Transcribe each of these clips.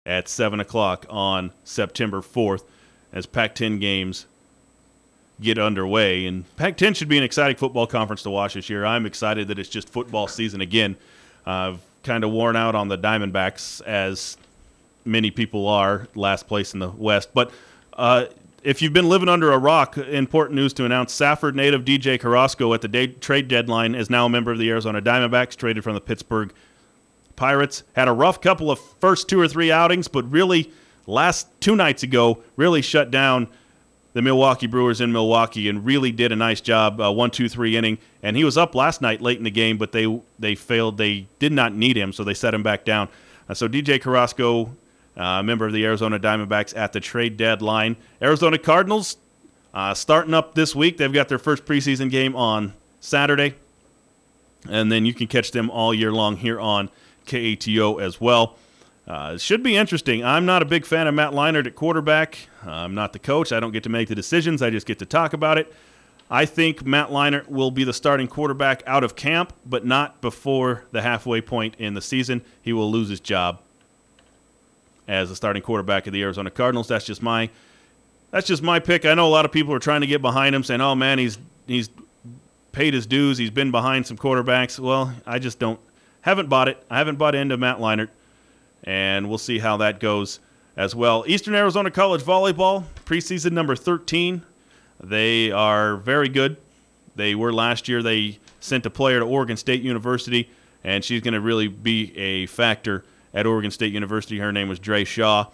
at 7 o'clock on September 4th as Pac-10 games get underway. And Pac-10 should be an exciting football conference to watch this year. I'm excited that it's just football season again. I've kind of worn out on the Diamondbacks, as many people are, last place in the West. But if you've been living under a rock, important news to announce: Safford native DJ Carrasco at the trade deadline is now a member of the Arizona Diamondbacks, traded from the Pittsburgh Pirates. Had a rough couple of first 2 or 3 outings, but really last 2 nights ago really shut down the Milwaukee Brewers in Milwaukee and really did a nice job, 1-2-3 inning. And he was up last night late in the game, but they failed. They did not need him, so they set him back down. So DJ Carrasco, member of the Arizona Diamondbacks at the trade deadline. Arizona Cardinals starting up this week. They've got their first preseason game on Saturday. And then you can catch them all year long here on KATO as well. It should be interesting. I'm not a big fan of Matt Leinart at quarterback. I'm not the coach. I don't get to make the decisions. I just get to talk about it. I think Matt Leinart will be the starting quarterback out of camp, but not before the halfway point in the season. He will lose his job as the starting quarterback of the Arizona Cardinals. That's just my pick. I know a lot of people are trying to get behind him, saying, "Oh man, he's paid his dues. He's been behind some quarterbacks." Well, I just haven't bought it. I haven't bought into Matt Leinart. And we'll see how that goes as well. Eastern Arizona College Volleyball, preseason number 13. They are very good. They were last year. They sent a player to Oregon State University, and she's going to really be a factor at Oregon State University. Her name was Dre Shaw,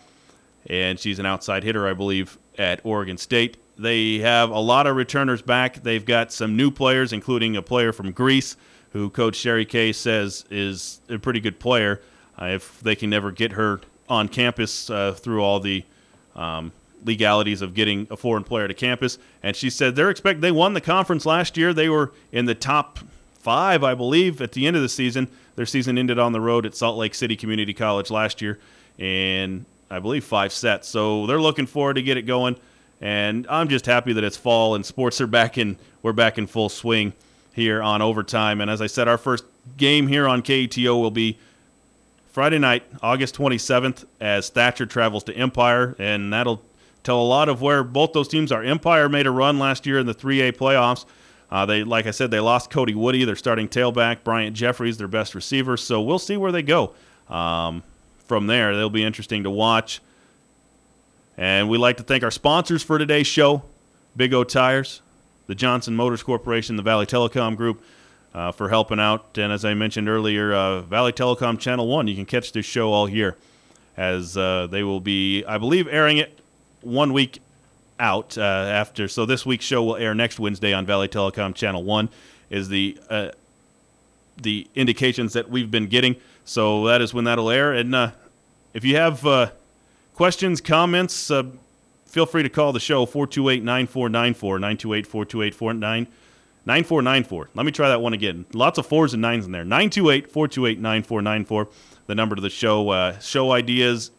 and she's an outside hitter, I believe, at Oregon State. They have a lot of returners back. They've got some new players, including a player from Greece, who Coach Sherry Kay says is a pretty good player. If they can never get her on campus through all the legalities of getting a foreign player to campus. And she said they won the conference last year. They were in the top 5, I believe, at the end of the season. Their season ended on the road at Salt Lake City Community College last year in, I believe, 5 sets. So they're looking forward to get it going. And I'm just happy that it's fall and sports are we're back in full swing here on Overtime. And as I said, our first game here on KATO will be Friday night, August 27th, as Thatcher travels to Empire, and that'll tell a lot of where both those teams are. Empire made a run last year in the 3A playoffs. Like I said, they lost Cody Woody, their starting tailback, Bryant Jeffries, their best receiver, so we'll see where they go. From there, they'll be interesting to watch. And we'd like to thank our sponsors for today's show, Big O Tires, the Johnson Motors Corporation, the Valley Telecom Group, for helping out. And as I mentioned earlier, Valley Telecom Channel 1, you can catch this show all year, as they will be, I believe, airing it 1 week out after. So this week's show will air next Wednesday on Valley Telecom Channel 1 is the indications that we've been getting. So that is when that'll air. And if you have questions, comments, feel free to call the show, 428-9494, 928-428-9494. Let me try that one again. Lots of 4s and 9s in there. 928-428-9494, the number to the show. Show ideas,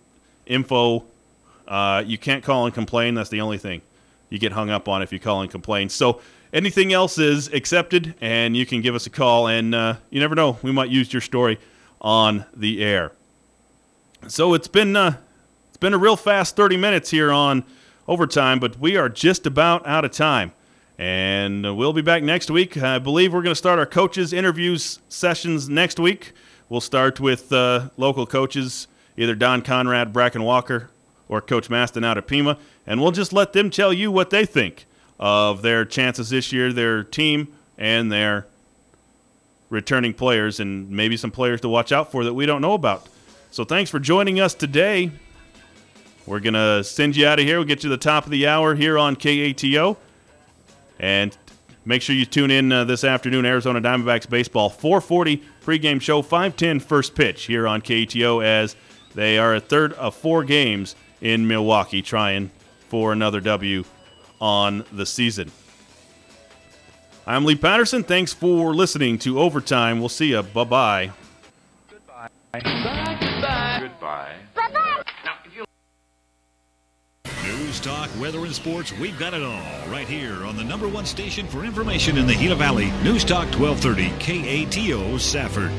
info. You can't call and complain. That's the only thing you get hung up on if you call and complain. So anything else is accepted, and you can give us a call. And you never know, we might use your story on the air. So it's been a real fast 30 minutes here on Overtime, but we are just about out of time. And we'll be back next week. I believe we're going to start our coaches' interviews sessions next week. We'll start with local coaches, either Don Conrad, Bracken Walker, or Coach Maston out of Pima, and we'll just let them tell you what they think of their chances this year, their team, and their returning players, and maybe some players to watch out for that we don't know about. So thanks for joining us today. We're going to send you out of here. We'll get you to the top of the hour here on KATO. And make sure you tune in this afternoon, Arizona Diamondbacks baseball, 4:40 pregame show, 5:10 first pitch here on KATO, as they are a third of 4 games in Milwaukee trying for another W on the season. I'm Lee Patterson. Thanks for listening to Overtime. We'll see you. Bye-bye. Goodbye. Goodbye. Goodbye. Goodbye. Bye-bye. Now, if you News, talk, weather, and sports, we've got it all right here on the #1 station for information in the Gila Valley. News Talk 1230 KATO Safford.